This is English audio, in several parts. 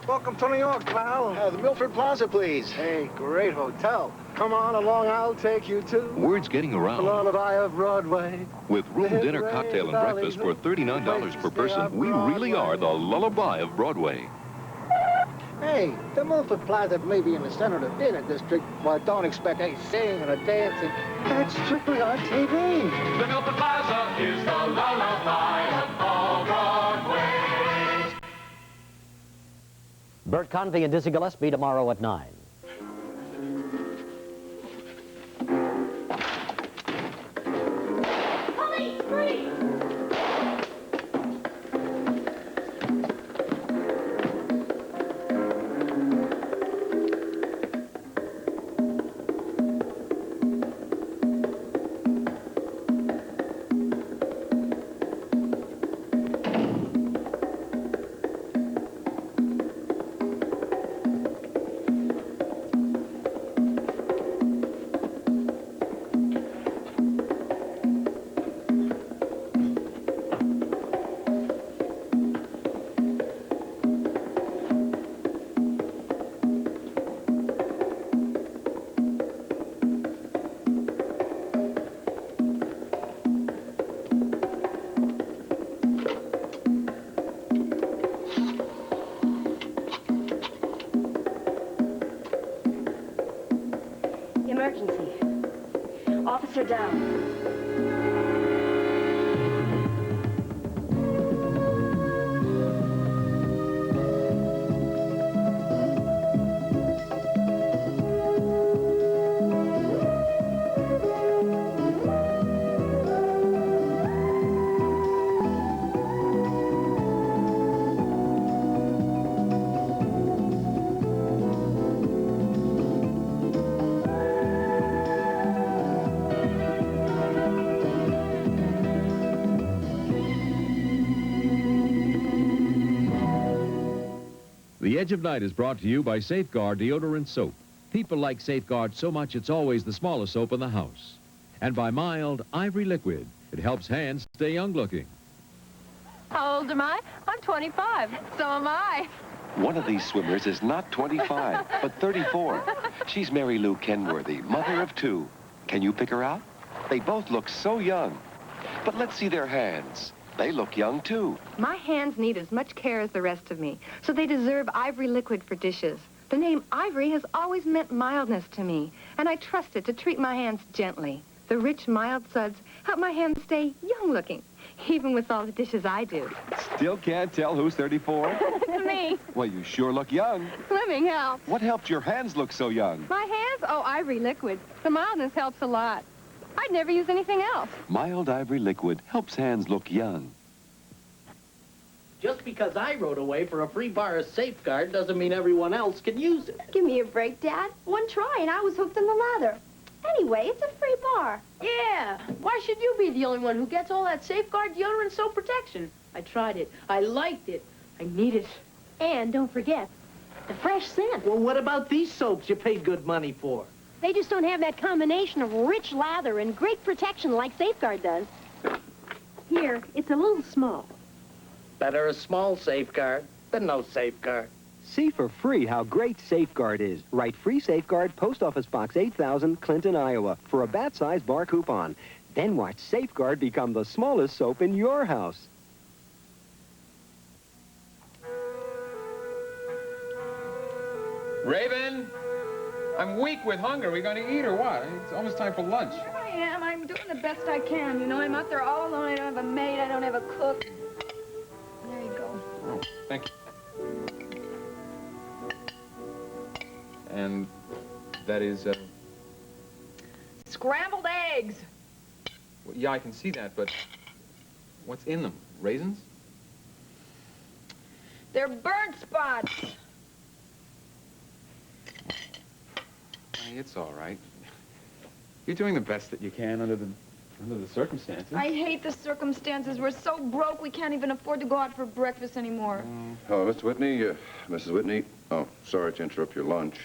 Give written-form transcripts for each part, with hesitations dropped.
Welcome to New York, pal. The Milford Plaza, please. Hey, great hotel. Come on along, I'll take you to... Word's getting around. The lullaby of Broadway. With room, dinner, cocktail, and breakfast for $39 per person, we really are the lullaby of Broadway. Hey, the Milford Plaza may be in the center of the theater district, but don't expect any singing or dancing. That's strictly on TV. The Milford Plaza is the lullaby of all Broadway. Bert Convey and Dizzy Gillespie tomorrow at 9. Police, freeze! Emergency. Officer down. The Edge of Night is brought to you by Safeguard Deodorant Soap. People like Safeguard so much it's always the smallest soap in the house. And by Mild Ivory Liquid. It helps hands stay young-looking. How old am I? I'm 25. So am I. One of these swimmers is not 25, but 34. She's Mary Lou Kenworthy, mother of 2. Can you pick her out? They both look so young. But let's see their hands. They look young, too. My hands need as much care as the rest of me, so they deserve Ivory Liquid for dishes. The name Ivory has always meant mildness to me, and I trust it to treat my hands gently. The rich, mild suds help my hands stay young-looking, even with all the dishes I do. Still can't tell who's 34? It's me. Well, you sure look young. Swimming helps. What helped your hands look so young? My hands? Oh, Ivory Liquid. The mildness helps a lot. I'd never use anything else. Mild Ivory Liquid helps hands look young. Just because I rode away for a free bar of Safeguard doesn't mean everyone else can use it. Give me a break, Dad. One try and I was hooked on the lather. Anyway, it's a free bar. Yeah. Why should you be the only one who gets all that Safeguard deodorant soap protection? I tried it. I liked it. I need it. And don't forget, the fresh scent. Well, what about these soaps you paid good money for? They just don't have that combination of rich lather and great protection like Safeguard does. Here, it's a little small. Better a small Safeguard than no Safeguard. See for free how great Safeguard is. Write free Safeguard, Post Office Box 8000, Clinton, Iowa, for a bat-sized bar coupon. Then watch Safeguard become the smallest soap in your house. Raven, I'm weak with hunger. Are we going to eat or what? It's almost time for lunch. Sure I am. I'm doing the best I can. You know, I'm out there all alone. I don't have a maid. I don't have a cook. There you go. Oh, thank you. And that is, Scrambled eggs. well, yeah, I can see that, but what's in them? Raisins? They're burnt spots. Hey, it's all right. You're doing the best that you can under the circumstances. I hate the circumstances. We're so broke we can't even afford to go out for breakfast anymore. Hello, Mr. Whitney. Mrs. Whitney. Oh, sorry to interrupt your lunch.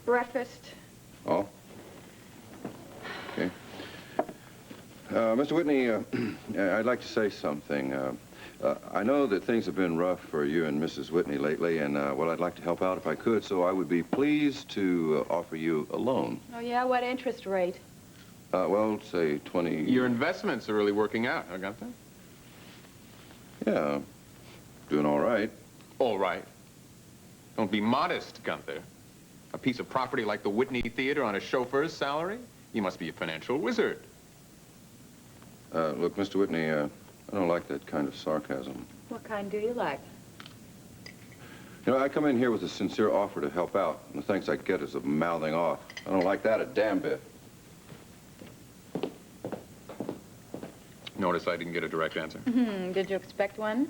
Breakfast. Oh? Okay. Mr. Whitney, I'd like to say something. I know that things have been rough for you and Mrs. Whitney lately, and, well, I'd like to help out if I could, so I would be pleased to offer you a loan. Oh, yeah? What interest rate? Well, say 20... Your investments are really working out, huh, Gunther? Yeah, doing all right. All right. Don't be modest, Gunther. A piece of property like the Whitney Theater on a chauffeur's salary? You must be a financial wizard. Look, Mr. Whitney, I don't like that kind of sarcasm. What kind do you like? You know, I come in here with a sincere offer to help out, and the thanks I get is a mouthing off. I don't like that a damn bit. Notice I didn't get a direct answer. Did you expect one?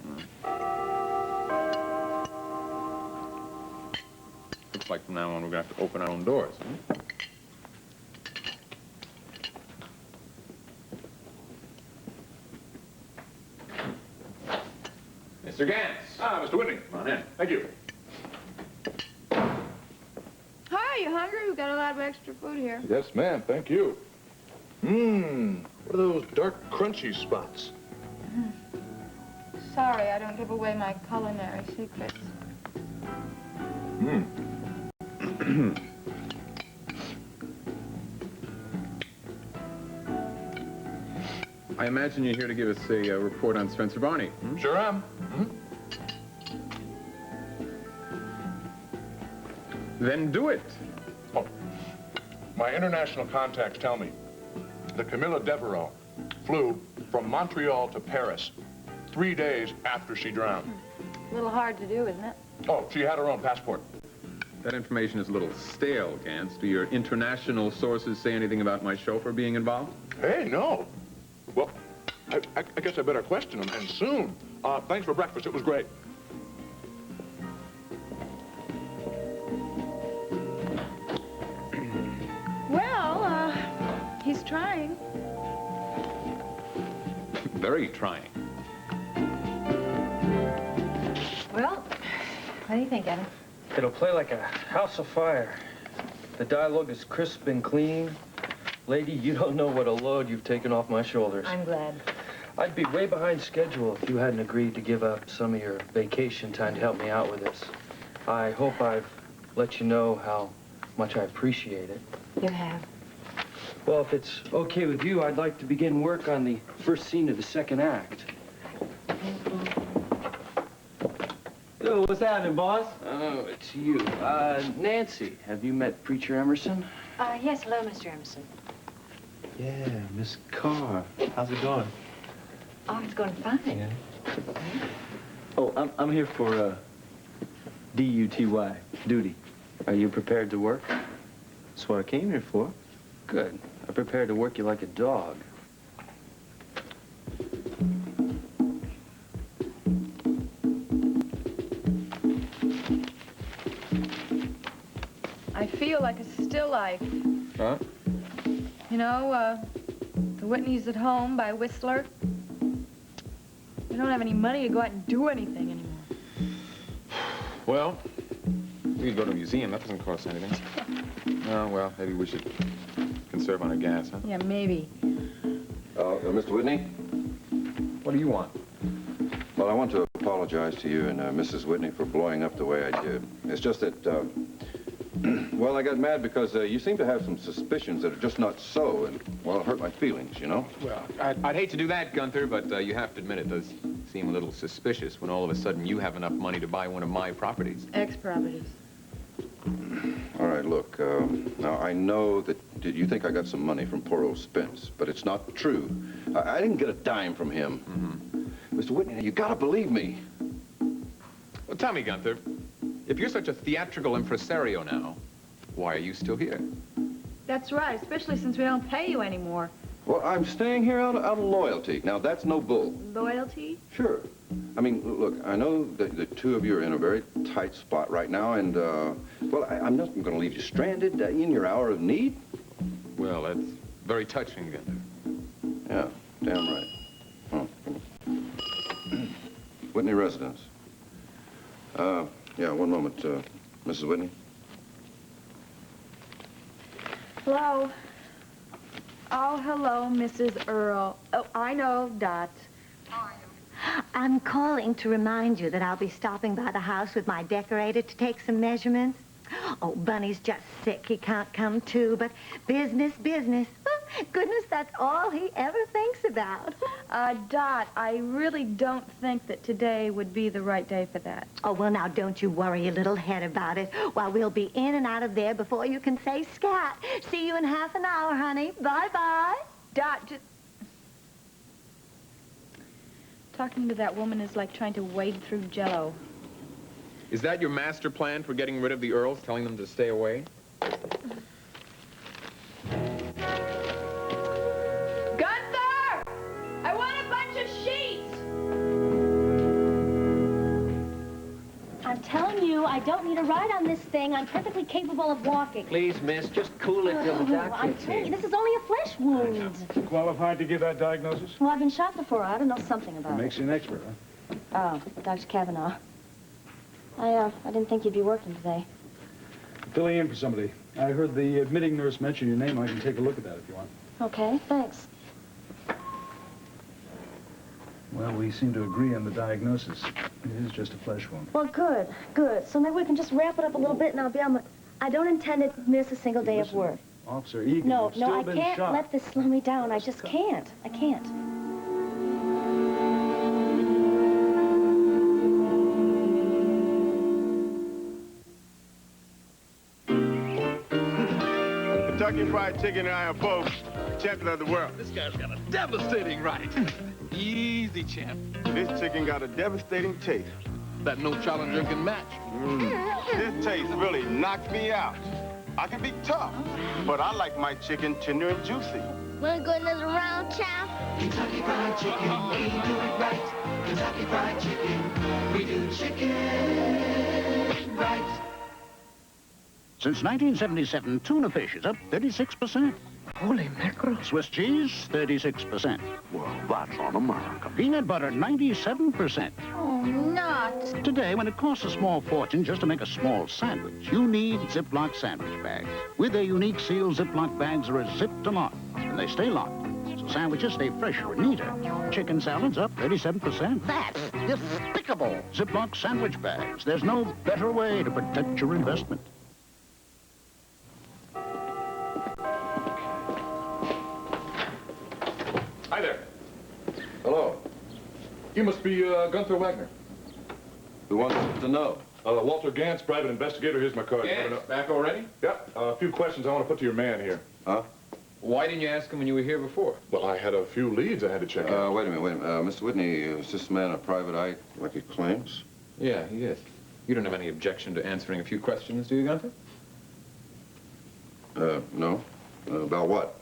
Looks like from now on we're going to have to open our own doors. Mr. Gantz. Ah, Mr. Whitney. Come on in. Thank you. Hi, you hungry? We've got a lot of extra food here. Yes, ma'am. Thank you. What are those dark, crunchy spots? Sorry, I don't give away my culinary secrets. I imagine you're here to give us a report on Spencer Barney. Sure am. Then do it. Oh, my international contacts tell me that Camilla Devereaux flew from Montreal to Paris 3 days after she drowned. A little hard to do, isn't it? Oh, she had her own passport. That information is a little stale, Gantz. Do your international sources say anything about my chauffeur being involved? Hey, no. Well, I guess I better question them, and soon. Thanks for breakfast. It was great. Well, he's trying. Very trying. Well, what do you think, Evan? It'll play like a house of fire. The dialogue is crisp and clean. Lady, you don't know what a load you've taken off my shoulders. I'm glad. I'd be way behind schedule if you hadn't agreed to give up some of your vacation time to help me out with this. I hope I've let you know how much I appreciate it. You have. Well, if it's okay with you, I'd like to begin work on the first scene of the second act. Yo, what's happening, boss? Oh, it's you. Nancy, have you met Preacher Emerson? Yes, hello, Mr. Emerson. Yeah, Miss Carr. How's it going? Oh, it's going fine. Yeah. Oh, I'm here for, D-U-T-Y, duty. Are you prepared to work? That's what I came here for. Good. I'm prepared to work you like a dog. I feel like a still life. Huh? You know, the Whitneys at Home by Whistler. We don't have any money to go out and do anything anymore. Well, we could go to a museum. That doesn't cost anything. Oh, well, maybe we should conserve on our gas, huh? Yeah, maybe. Mr. Whitney? What do you want? Well, I want to apologize to you and Mrs. Whitney for blowing up the way I did. It's just that, well, I got mad because you seem to have some suspicions that are just not so, and, well, it hurt my feelings, you know? Well, I'd hate to do that, Gunther, but you have to admit it does seem a little suspicious when all of a sudden you have enough money to buy one of my properties. Ex-properties. All right, look, now I know that you think I got some money from poor old Spence, but it's not true. I didn't get a dime from him. Mr. Whitney, you gotta believe me. Well, tell me, Gunther, if you're such a theatrical impresario now, why are you still here? That's right, especially since we don't pay you anymore. Well, I'm staying here out of loyalty. Now, that's no bull. Loyalty? Sure. I mean, look, I know that the two of you are in a very tight spot right now, and, well, I'm not going to leave you stranded in your hour of need. Well, that's very touching, Gunther. Yeah, damn right. Huh. Whitney residence. Yeah, one moment, Mrs. Whitney. Hello. Oh, hello, Mrs. Earl. Oh, I know, Dot. How are you? I'm calling to remind you that I'll be stopping by the house with my decorator to take some measurements. Oh, Bunny's just sick. He can't come too, but business, business. Goodness, that's all he ever thinks about. Dot, I really don't think that today would be the right day for that. Oh, well, now, don't you worry your little head about it. Well, we'll be in and out of there before you can say scat. See you in half an hour, honey. Bye-bye. Dot, just... Talking to that woman is like trying to wade through Jell-O. Is that your master plan for getting rid of the Earls, telling them to stay away? Gunther! I want a bunch of sheets! I'm telling you, I don't need a ride on this thing. I'm perfectly capable of walking. Please, miss, just cool it till the doctor I'm gets telling you, here. this is only a flesh wound. Qualified to give that diagnosis? Well, I've been shot before. I ought to know something about Makes you an expert, huh? Oh, Dr. Kavanaugh. I didn't think you'd be working today. Filling in for somebody. I heard the admitting nurse mention your name. I can take a look at that if you want. Okay, thanks. Well, we seem to agree on the diagnosis. It is just a flesh wound. Well, good, good. So maybe we can just wrap it up a little bit and I'll be on my... I don't intend to miss a single day of work. Officer Egan, No, you've still I been can't shot. let this slow me down. I just can't. I can't. Kentucky Fried Chicken and I are both champions of the world. This guy's got a devastating right. Easy, champ. This chicken got a devastating taste. That no challenger can match. This taste really knocks me out. I can be tough, but I like my chicken tender and juicy. Wanna go another round, champ? Kentucky Fried Chicken, we do it right. Kentucky Fried Chicken, we do chicken right. Since 1977, tuna fish is up 36%. Holy mackerel. Swiss cheese, 36%. Well, that's on America. Peanut butter, 97%. Oh, nuts. Today, when it costs a small fortune just to make a small sandwich, you need Ziploc sandwich bags. With their unique sealed Ziploc bags, are a zip to lock, and they stay locked. So sandwiches stay fresher and neater. Chicken salads up 37%. That's despicable. Ziploc sandwich bags. There's no better way to protect your investment. Hi there. Hello. You must be Gunther Wagner. Who wants to know? Walter Gantz, private investigator. Here's my card. Gantz, back already? Yep. A few questions I want to put to your man here. Huh? Why didn't you ask him when you were here before? Well, I had a few leads I had to check out. Wait a minute. Mr. Whitney, is this man a private eye like he claims? Yeah, he is. You don't have any objection to answering a few questions, do you, Gunther? No. About what?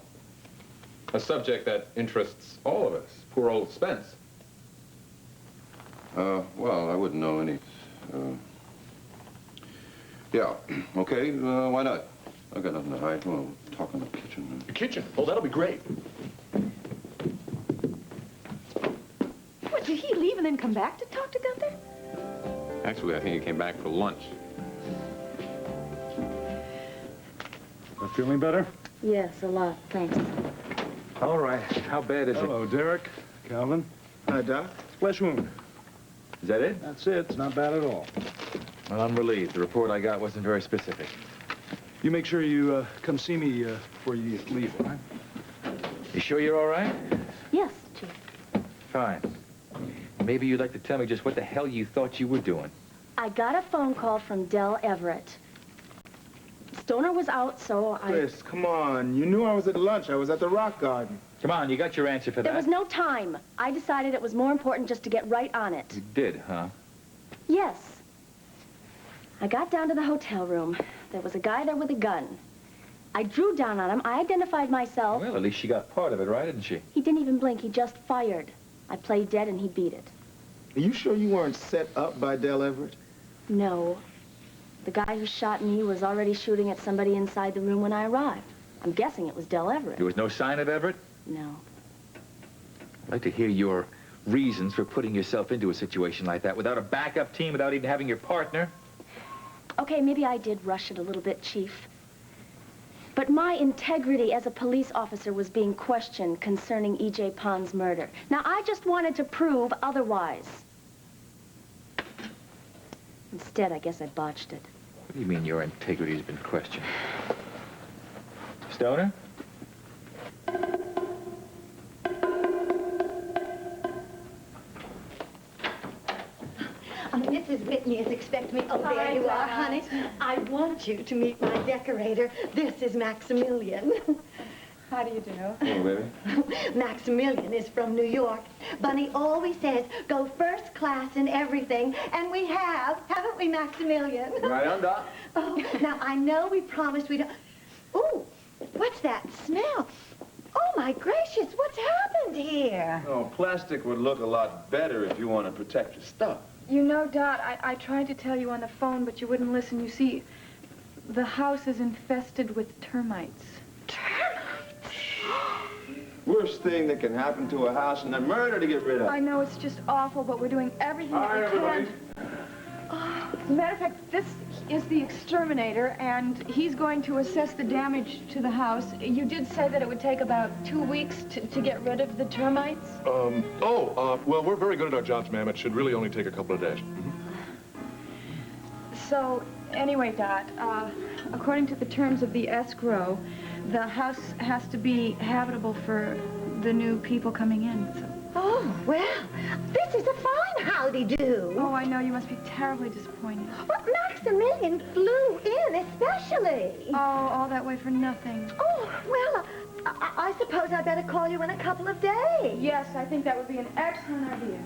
A subject that interests all of us. Poor old Spence. Well, I wouldn't know any. Yeah, okay, why not? I've got nothing to hide. Well, talk in the kitchen. The kitchen? Oh, that'll be great. What, did he leave and then come back to talk to Gunther? Actually, I think he came back for lunch. Feeling better? Yes, a lot. Thanks. All right. How bad is it? Hello, Derek. Calvin. Hi, Doc. Flesh wound. Is that it? That's it. It's not bad at all. Well, I'm relieved. The report I got wasn't very specific. You make sure you come see me before you leave, all right? You sure you're all right? Yes, Chief. Fine. Maybe you'd like to tell me just what the hell you thought you were doing. I got a phone call from Del Everett. Stoner was out, so I... Chris, come on. You knew I was at lunch. I was at the rock garden. Come on, you got your answer for There that. was no time. I decided it was more important just to get right on it. You did, huh? Yes. I got down to the hotel room. There was a guy there with a gun. I drew down on him. I identified myself. Well, at least she got part of it, right, didn't she? He didn't even blink. He just fired. I played dead and he beat it. Are you sure you weren't set up by Del Everett? No. The guy who shot me was already shooting at somebody inside the room when I arrived. I'm guessing it was Del Everett. There was no sign of Everett? No. I'd like to hear your reasons for putting yourself into a situation like that without a backup team, without even having your partner. Okay, maybe I did rush it a little bit, Chief. But my integrity as a police officer was being questioned concerning E.J. Pond's murder. Now, I just wanted to prove otherwise. Instead, I guess I botched it. What do you mean your integrity's been questioned? Stoner? Mrs. Whitney is expecting me. Oh, there you are, honey. I want you to meet my decorator. This is Maximilian. How do you do? Hello, baby. Maximilian is from New York. Bunny always says, go first class in everything, and we have, haven't we, Maximilian? Right on, Doc. Oh, now, I know we promised we don't... Ooh, what's that smell? Oh, my gracious, what's happened here? Oh, plastic would look a lot better if you want to protect your stuff. You know, Dot, I tried to tell you on the phone, but you wouldn't listen. You see, the house is infested with termites. Worst thing that can happen to a house and then murder to get rid of. I know it's just awful, but we're doing everything that we can. As a matter of fact, this is the exterminator, and he's going to assess the damage to the house. You did say that it would take about 2 weeks to get rid of the termites? Well, we're very good at our jobs, ma'am. It should really only take a couple of days. So, anyway, Dot, according to the terms of the escrow, the house has to be habitable for the new people coming in. So. Oh, well, this is a fine howdy-do. Oh, I know. You must be terribly disappointed. Well, Maximilian flew in especially. Oh, all that way for nothing. Oh, well, I suppose I better call you in a couple of days. Yes, I think that would be an excellent idea.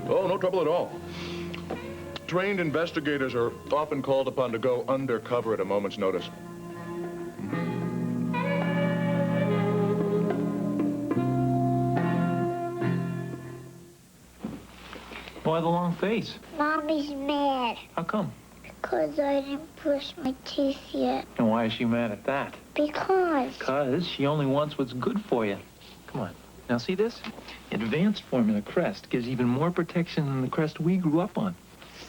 Oh, no trouble at all. Trained investigators are often called upon to go undercover at a moment's notice. Why the long face? Mommy's mad How come? because I didn't brush my teeth yet. And why is she mad at that? Because. Because she only wants what's good for you. Come on. Now, see this? Advanced formula crest gives even more protection than the crest we grew up on.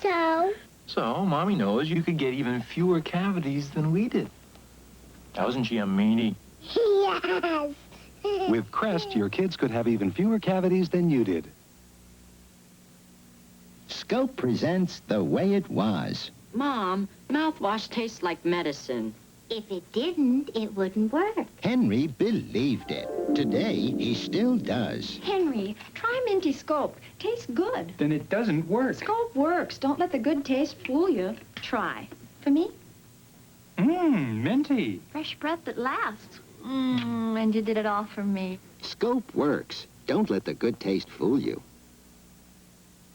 So? So, Mommy knows you could get even fewer cavities than we did. Now, isn't she a meanie? Yes. With Crest, your kids could have even fewer cavities than you did. Scope presents The Way It Was. Mom, mouthwash tastes like medicine. If it didn't, it wouldn't work. Henry believed it. Today, he still does. Henry, try Minty Scope. Tastes good. Then it doesn't work. Scope works. Don't let the good taste fool you. Try. For me? Minty. Fresh breath that lasts. And you did it all for me. Scope works. Don't let the good taste fool you.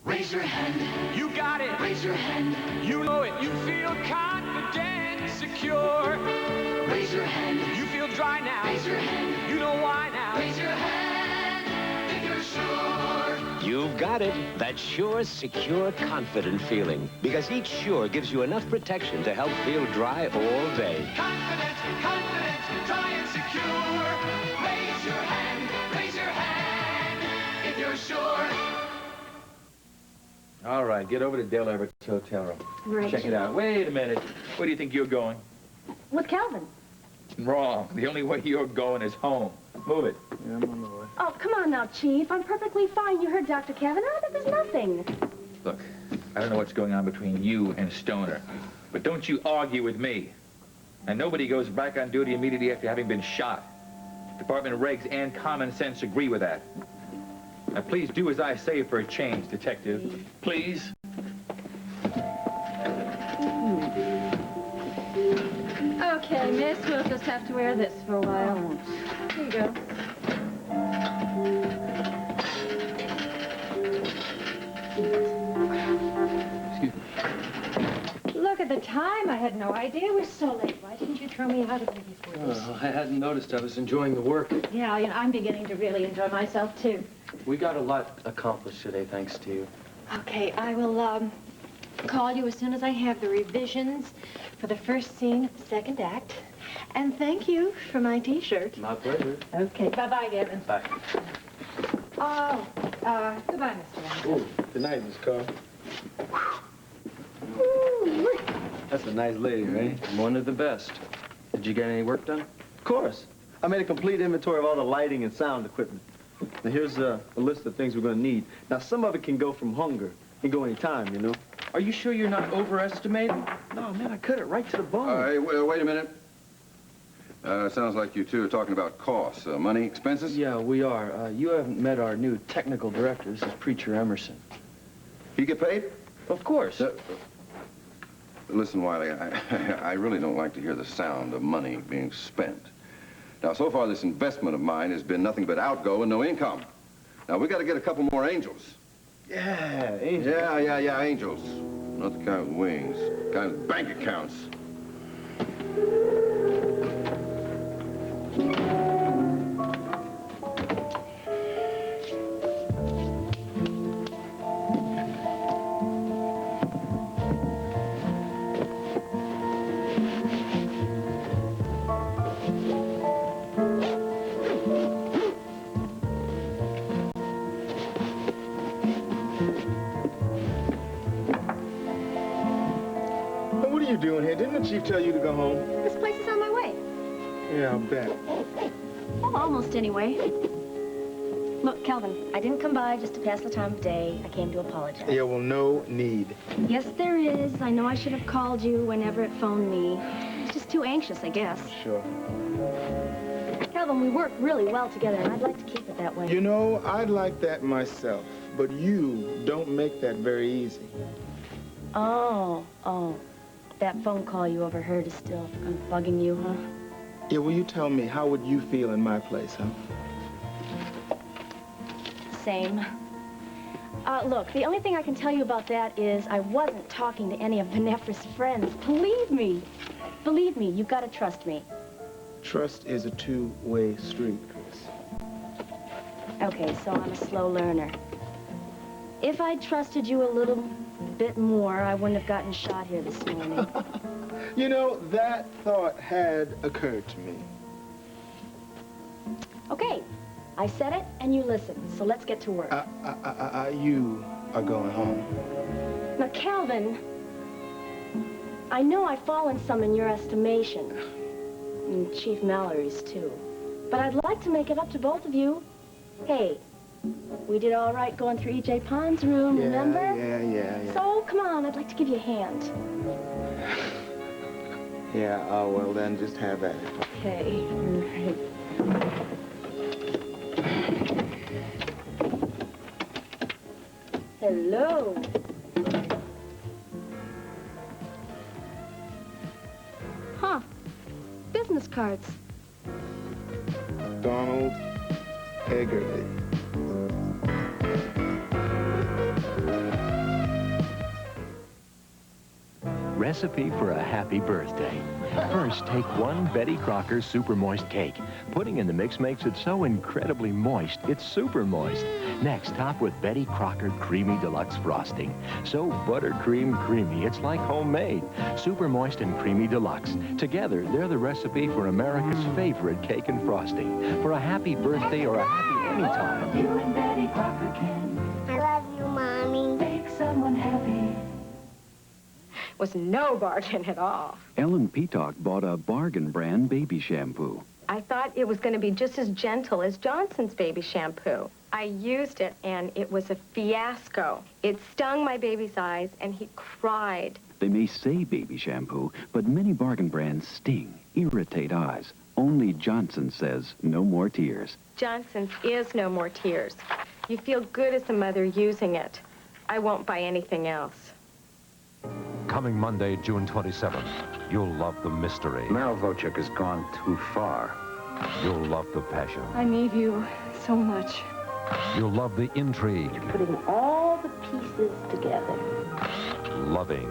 Raise your hand. You got it. Raise your hand. You know it. You feel confident, secure. Raise your hand. You feel dry now. Raise your hand. You know why now. Raise your hand if you're sure. You've got it. That sure, secure, confident feeling. Because each Sure gives you enough protection to help feel dry all day. Confident, confident, dry and secure. Raise your hand if you're sure. All right, get over to Dale Everett's hotel room. Right. Check it out. Wait a minute. Where do you think you're going? With Calvin. Wrong. The only way you're going is home. Move it. Yeah, I'm on the way. Oh, come on now, Chief. I'm perfectly fine. You heard Dr. Kavanaugh. There's nothing. Look, I don't know what's going on between you and Stoner, but don't you argue with me. And nobody goes back on duty immediately after having been shot. Department regs and common sense agree with that. Now, please do as I say for a change, Detective. Please. Okay, miss, we'll just have to wear this for a while. Here you go. Look at the time. I had no idea we're so late. Why didn't you throw me out of here before this? I hadn't noticed. I was enjoying the work. Yeah, I'm beginning to really enjoy myself, too. We got a lot accomplished today, thanks to you. Okay, I will, call you as soon as I have the revisions for the first scene of the second act. And thank you for my T-shirt. My pleasure. Okay, bye-bye, Gavin. Bye. Oh, goodbye, Mr. Randall. Ooh, good night, Miss Carr. That's a nice lady, right? One of the best. Did you get any work done? Of course. I made a complete inventory of all the lighting and sound equipment. Now, here's a list of things we're going to need. Now, some of it can go from hunger. It can go any time, you know. Are you sure you're not overestimating? No, man, I cut it right to the bone. Hey, wait a minute. Sounds like you two are talking about costs. Money, expenses? Yeah, we are. You haven't met our new technical director. This is Preacher Emerson. You get paid? Of course. Listen, Wiley, I really don't like to hear the sound of money being spent. Now, so far, this investment of mine has been nothing but outgo and no income. Now, we got to get a couple more angels. Yeah, angels. Yeah, angels. Not the kind with wings, kind with bank accounts. What are you doing here? Didn't the chief tell you to go home? This place is on my way. Yeah, I'll bet. Well, almost anyway. Look, Calvin, I didn't come by just to pass the time of day. I came to apologize. Yeah, well, no need. Yes, there is. I know I should have called you whenever it phoned me. I was just too anxious, I guess. Sure. Calvin, we work really well together, and I'd like to keep it that way. You know, I'd like that myself, but you don't make that very easy. Oh. That phone call you overheard is still bugging you, huh? Yeah, well, you tell me, how would you feel in my place, huh? Same. Look, the only thing I can tell you about that is I wasn't talking to any of Benefra's friends. Believe me. Believe me, you've got to trust me. Trust is a two-way street, Chris. Okay, so I'm a slow learner. If I trusted you a little bit more, I wouldn't have gotten shot here this morning. You know, that thought had occurred to me. Okay, I said it and you listened, so let's get to work. You are going home. Now, Calvin, I know I've fallen some in your estimation. And Chief Mallory's, too. But I'd like to make it up to both of you. Hey, we did all right going through E.J. Pond's room, remember? Yeah. So, come on, I'd like to give you a hand. Yeah, oh, well, then just have at it. Okay, all right. Hello. Huh. Business cards. Donald Eggerly. Recipe for a happy birthday. First, take one Betty Crocker Super Moist cake. Putting in the mix makes it so incredibly moist, it's super moist. Next, top with Betty Crocker Creamy Deluxe Frosting. So buttercream creamy, it's like homemade. Super moist and creamy deluxe. Together, they're the recipe for America's favorite cake and frosting. For a happy birthday or a happy anytime. You and Betty Crocker can. I love you, Mommy. Make someone happy. Was no bargain at all. Ellen Peacock bought a bargain brand baby shampoo. I thought it was going to be just as gentle as Johnson's baby shampoo. I used it, and it was a fiasco. It stung my baby's eyes, and he cried. They may say baby shampoo, but many bargain brands sting, irritate eyes. Only Johnson says no more tears. Johnson's is no more tears. You feel good as a mother using it. I won't buy anything else. Coming Monday, June 27th, you'll love the mystery. Meryl Vochuk has gone too far. You'll love the passion. I need you so much. You'll love the intrigue. Putting all the pieces together. Loving.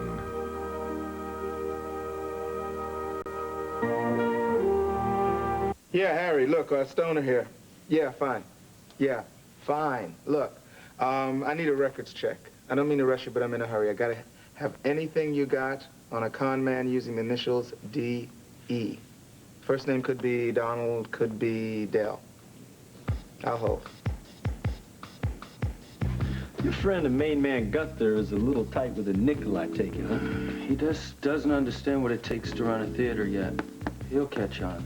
Yeah, Harry, look, Stoner here. Yeah, fine. Yeah, fine. Look, I need a records check. I don't mean to rush you, but I'm in a hurry. I gotta have anything you got on a con man using the initials D.E. First name could be Donald, could be Dell. I'll hold. Your friend, the main man, Gunther, is a little tight with a nickel, I take it, huh? He doesn't understand what it takes to run a theater yet. He'll catch on.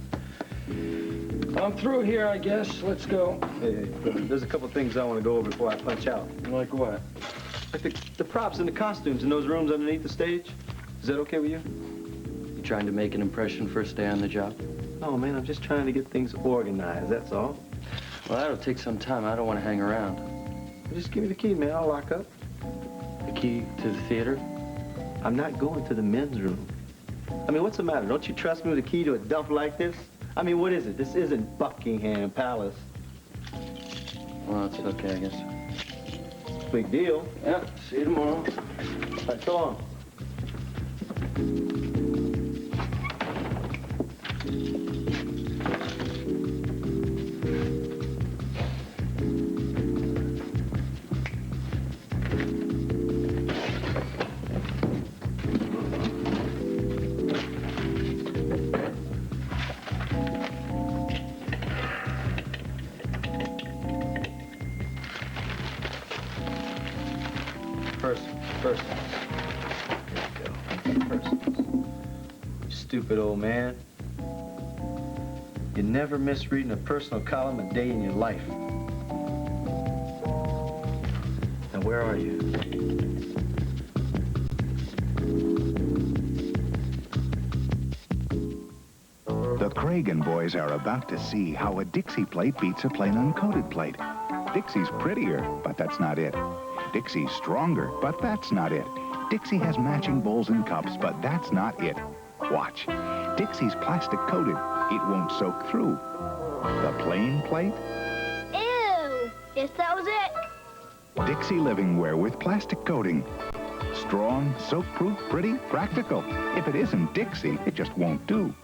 I'm through here, I guess. Let's go. Hey, there's a couple things I want to go over before I punch out. Like what? Like the props and the costumes in those rooms underneath the stage. Is that okay with you? You trying to make an impression first day on the job? No, man, I'm just trying to get things organized, that's all. Well, that'll take some time. I don't want to hang around. Just give me the key, man. I'll lock up. The key to the theater? I'm not going to the men's room. I mean, what's the matter? Don't you trust me with a key to a dump like this? I mean, what is it? This isn't Buckingham Palace. Well, it's okay, I guess. Big deal. Yeah, see you tomorrow. Right, so long. First. There you go. First. Stupid old man. You never miss reading a personal column a day in your life. Now, where are you? The Kragan boys are about to see how a Dixie plate beats a plain uncoated plate. Dixie's prettier, but that's not it. Dixie's stronger, but that's not it. Dixie has matching bowls and cups, but that's not it. Watch. Dixie's plastic coated. It won't soak through. The plain plate? Ew! Guess that was it. Dixie livingware with plastic coating. Strong, soak-proof, pretty, practical. If it isn't Dixie, it just won't do.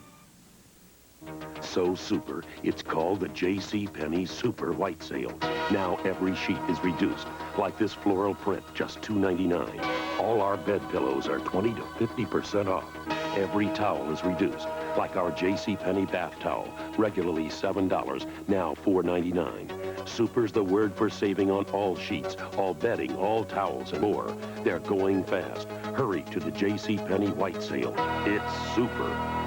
So super, it's called the JCPenney Super White Sale. Now every sheet is reduced, like this floral print, just $2.99. All our bed pillows are 20 to 50% off. Every towel is reduced, like our JCPenney bath towel, regularly $7, now $4.99. Super's the word for saving on all sheets, all bedding, all towels, and more. They're going fast. Hurry to the JCPenney White Sale. It's super.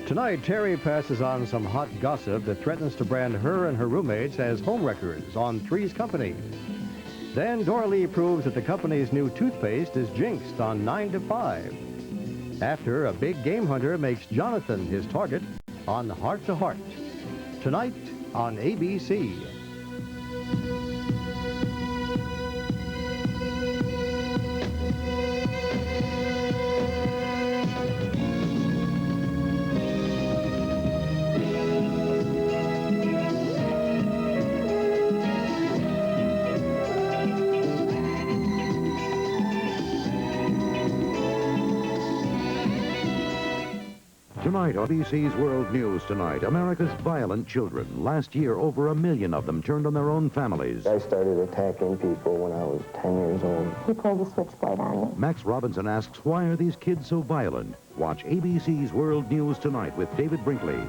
Tonight, Terry passes on some hot gossip that threatens to brand her and her roommates as homewreckers on Three's Company. Then Dorley proves that the company's new toothpaste is jinxed on 9 to 5. After, a big game hunter makes Jonathan his target on Heart to Heart. Tonight on ABC. Tonight on ABC's World News Tonight, America's violent children. Last year, over 1 million of them turned on their own families. I started attacking people when I was 10 years old. He pulled the switchblade on me. Max Robinson asks, why are these kids so violent? Watch ABC's World News Tonight with David Brinkley.